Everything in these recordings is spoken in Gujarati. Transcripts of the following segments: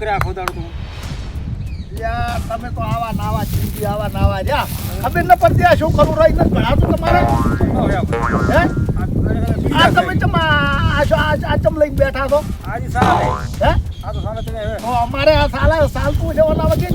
કરે આખો દાડો તું યાર તમે તો આવા નાવા જિંદગી આવા નાવા રહ્યા ખબર ન પડતી આ શું કરું રહી નથી ભણાતું તમારે હે આ તમે ચમ આ ચમ લઈને બેઠા છો આજે સાલ હે આ તો સાલ તમે હવે તો અમારે આ સાલતું છે ઓલા વગર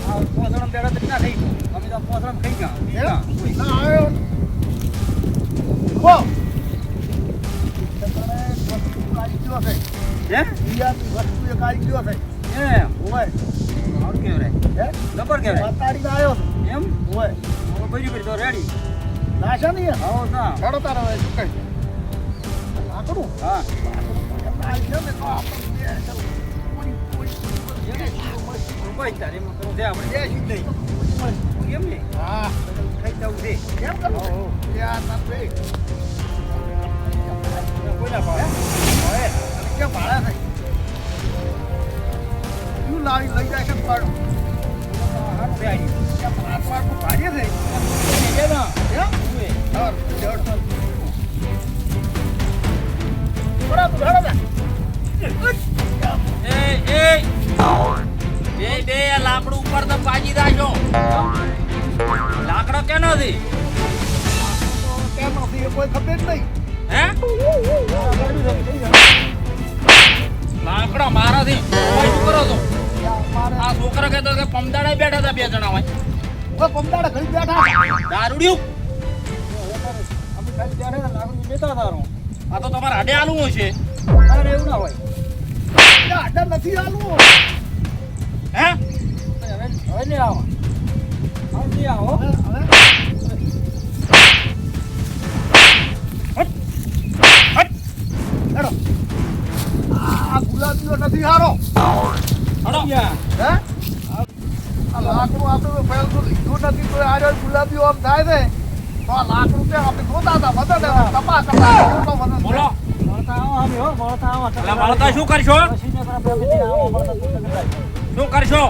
આ પોસણમ બેડા તો ના ખાઈ અમે તો પોસણમ ખાઈ ગયા ના આવ્યો વો હે વસ્તુ એ કાઢી ગયો છે હે ઓય આઉટ કેવરે હે નંબર કેવરે બતાડીને આવ્યો એમ ઓય હવે બરી બરી તો રેડી નાશા નહીં આવો ના ચડો તારો હવે શું કઈ લાકડું હા કોઈ તારે માં કરું છે આપણે કેમ ને હા ખાઈ જવું છે કેમ કરું યાર તમે કોઈ ના પાડે હવે કેમ ભાડા થઈ શું લાવી લઈ જાય કેમ પાડો હારું છે આઈ કેમ પાડ ભાડે થઈ છે ના કેમ ઉએ હા જડ બરાબર બરાબર બે લાકડું ઉપર તો પાજી દાશો લાકડો કેનો થી કેમ નથી કોઈ ખબર જ નહીં હે લાકડા મારા થી શું કરો છો આ છોકરા કહેતો કે પમદાડા બેઠા હતા બે જણા હોય કોઈ પમદાડા ઘડી બેઠા દારૂડિયું અમે ખાલી ત્યારે લાકડું લેતા તારો આ તો તમારે હાડે આલું હશે અરે એવું ના હોય આડર નથી આલું હે હવે નહીં આવો હવે નહીં આવો હવે હેડો આ ગુલાબીઓ નથી હારો હડો હે આ લાકડું આપણે પહેલું લીધું નથી તો આ ગુલાબીઓ આમ થાય છે તો આ લાકડું તે આપણે જોતા હતા વધે તપા બોલો મળતા આવો અમે હો મળતા આવો એટલે મળતા શું કરશો સીને પર આપણે આવો મળતા શું કરશો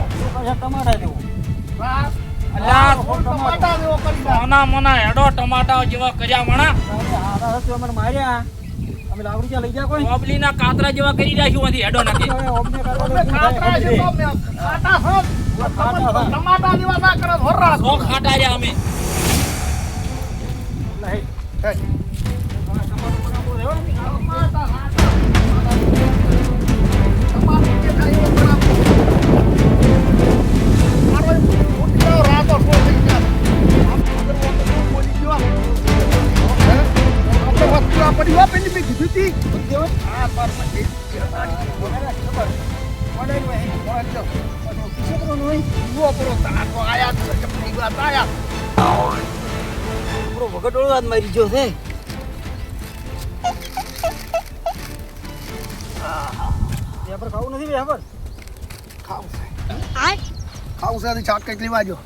ટમાટા દેવું અલ્યા ટમાટા જેવો કરી દે મોના મોના હેડો ટમાટા જેવા કર્યા વણા હારા હતો મને માર્યા અમે લાકડું ક્યાં લઈ ગયા કોઈ ઓબલીના કાતરા જેવા કરી રાખ્યું હતી હેડો નાખી અમને ખાતરા છે તો અમે ખાટા હો ટમાટા જેવા ના કરે હોરા સો ખાટા રહ્યા અમે વગડોળો હાથ મારી ગયો છે યાર ખાવું નથી બે ખબર ખાવું છે ચાટ કઈક લેવા જો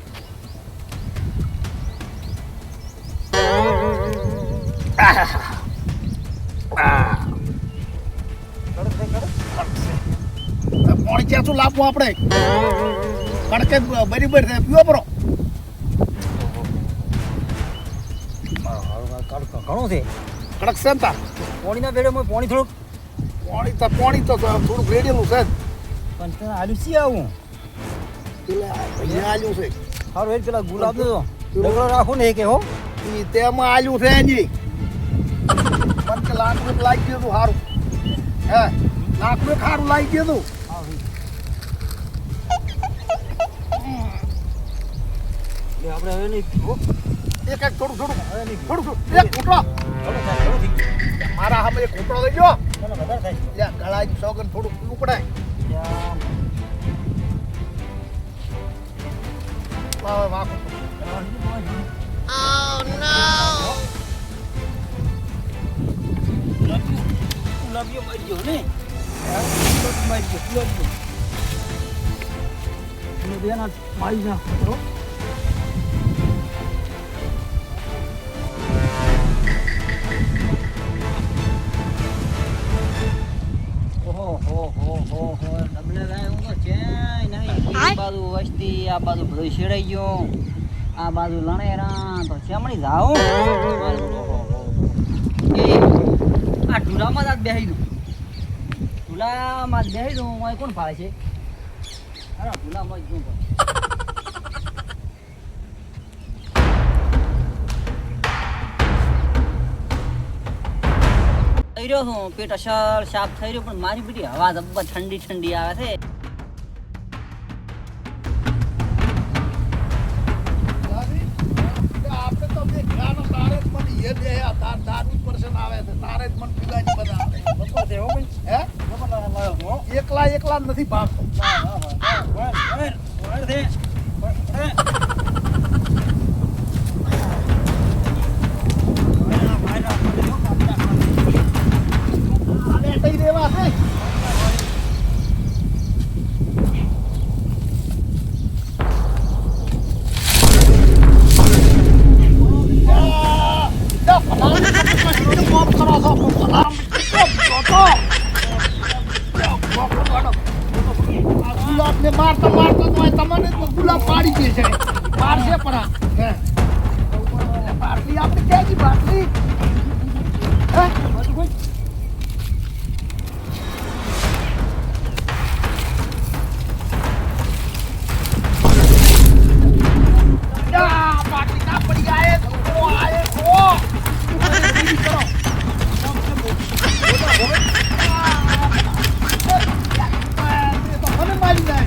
પાણી ક્યાં લાવવું આપણે કડકે બરાબર છે પીવો પરો ઘણું છે કડક છે ને તાર પાણીના બેડે પાણી થોડુંક પાણી તો થોડુંક રેડેલું છે પણ તને આલ્યું સી આવું એટલે અહીંયા આલ્યું છે સારું એ પેલા ગુલાબ નો ઢગલો રાખો ને કે હો ઈ તેમાં આલ્યું છે એની પણ કે લાકડું લાગી ગયું સારું હે લાકડું ખારું લાગી ગયું આપણે હવે નહીં એક એક થોડું એક કૂટરો મારા સામે એક કૂટરો લઈ ગયો વધારે થાય લ્યા ગળા સોગન થોડું પીવું પડે વાહ ગુલાબીઓ મારી ગયો ને મારી ગયો ગુલાબીઓ બેના મારી ના કરો બાજુ વસ્તી આ બાજુ બધું શેડાઈ ગયો આ બાજુ લણેરા તો ચેમણી જાઓ એ આ ઢુરામાં જ બેસી દઉં ભૂલામાં જ બેહી દઉં હું કોણ ફાળે છે અરે ભૂલામાં જ દઉં થઈ રહ્યો છું પેટ અસર સાફ થઈ રહ્યો પણ મારી બધી હવા જબ્બર ઠંડી ઠંડી આવે છે આપણે તો દેખાનો તારે જ મને એ બે દારૂ જ પરસન આવે છે તારે જ મને પીવાની બધા આવે બપોર છે હો ભાઈ હે બપોર લાવ્યો હું હો. એકલા નથી ભાગતો વાર દે આને કઈ દેવા છે ગુલાબને મારતા મારતા તો તમને ગુલાબ પાડી દે છે મારશે પરા હે બાટલી આપણે ક્યાંથી બાટલી હે બાટલી ના પડી આયે તો મને મારી જાય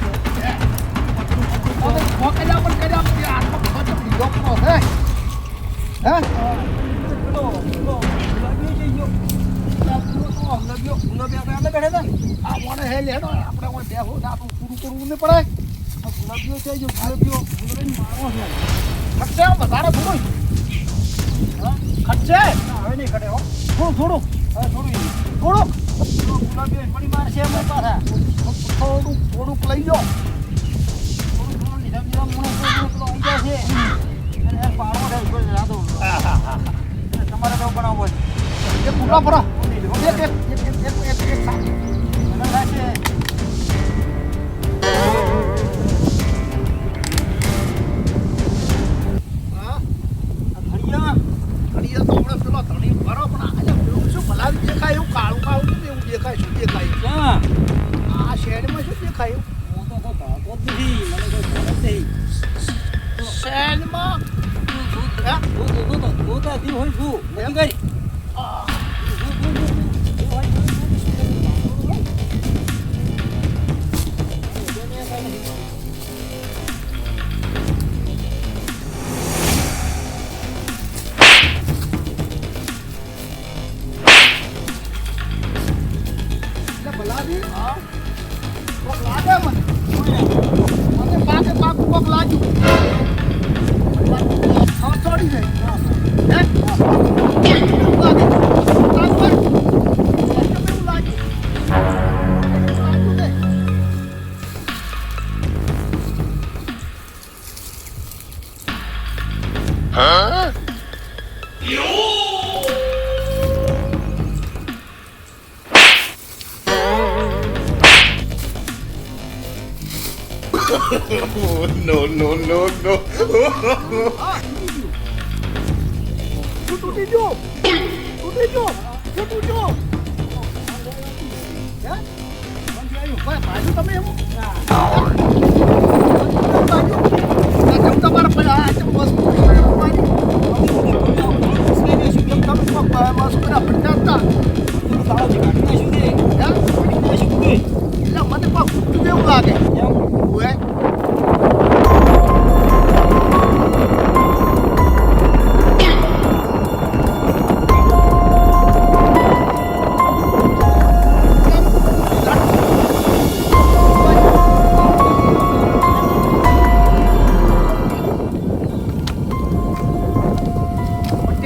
હવે ભોકેલા પણ કર્યા પછી આત્મા ખોટો ડોકનો છે હે આ મને હે લેડો આપણે કોઈ બેહો ના તો પૂરું કરવું ને પડે ગુલાબીઓ છે જો ગુલાબીઓ મારો છે ખર્ચે વધારે થોડું ખર્ચે હવે નહીં ખડે હો થોડું હવે થોડું થોડું ગુલાબી પડી મારશે એમ પાછા થોડુંક લઈ જાઓ થોડું લીધા બીજા મને આવી જાય છે અને યાર પાડવો થાય કોઈ રાતો તમારે તો બનાવવો છે એક પૂરા ભરા એક સાથે મને લાગે હા આ ઘડિયા ઘડીએ તો હમણાં પેલો ધણી ભરો પણ આજે પેલું શું ભલાવી દેખાય એવું કાળું કાળું કેમ એવું દેખાય શું દેખાય ક્યાં આ શહેરમાં શું દેખાય એવું હું તો કોઈ ભાગો જ નથી મને કોઈ ખબર જ નહીં શહેરમાં ગોતાથી હોય શું નથી કરી ભલાવી હા કોક લાગે મને પાકે પાકું કોક લાગ્યું હા છોડી દે હે કેવું લાગે કામ કર કેવું લાગ્યું દે Oh, no. તૂટી ગયો હે ભાઈ બાજુ તમે એવું બાજુ તમારા પર આ છે વસ્તુ મને પણ એવું લાગે ઓએ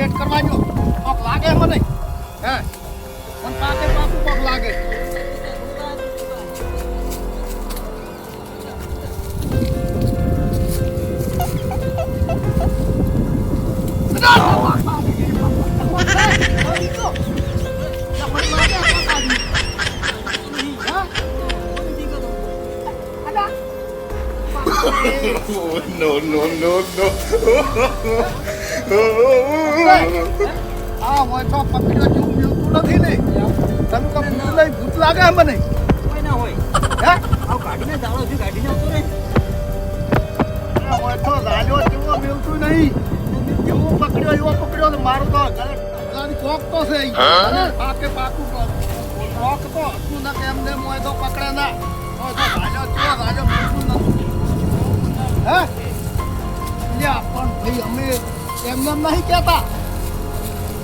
કરવાજો પગ લાગે મને હે પણ પાકે પાકું પગ લાગે Oh, no. હા હોય તો પકડ્યો જેવું મિલતું નથી ને તમે કોઈ ભૂત નહીં, ભૂત લાગે છે મને કોઈ ના હોય હે આવ કાઢીને જાળો થી કાઢીને આવતો રે ઓય તો રાજો જેવો મેલતું નહીં જેવો પકડ્યો એવો પકડ્યો તો મારું તો ગળાની કોક તો છે ઈ. અને પાકે પાકું કોક તો હતું ના કે એમને મોય તો પકડે ના ઓય તો રાજો જેવો રાજો મેલતું નતું હે લ્યા પણ ભાઈ અમે એમને એમ નહીં કહેતા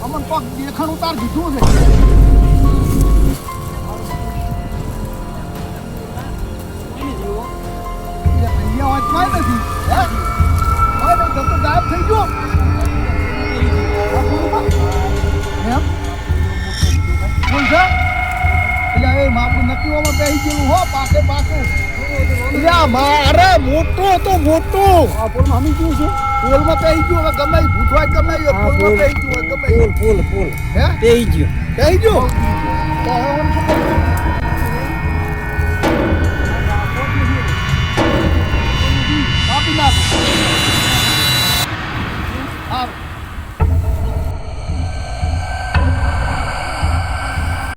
અમને કોક દેખાણ ઉતાર દીધું છે અહીંયા હોય કોઈ નથી હે કોઈ નહીં જતો ગાયબ થઈ ગયો એમ કોણ છે એટલે એ મારું નક્કીઓમાં બેસી ગયેલું હો પાકે પાકું એટલે મારે મોટું તો મોટું આ પોલમાં હમી ગયું છે પોલમાં બેસી ગયું હવે ગમે ઈ ભૂત હોય ગમે ઈ પોલમાં બેસી ગયું હોય ગમે ઈ. ફૂલ હે તે ગયો બેસી ગયું તો હવે હું શું કરું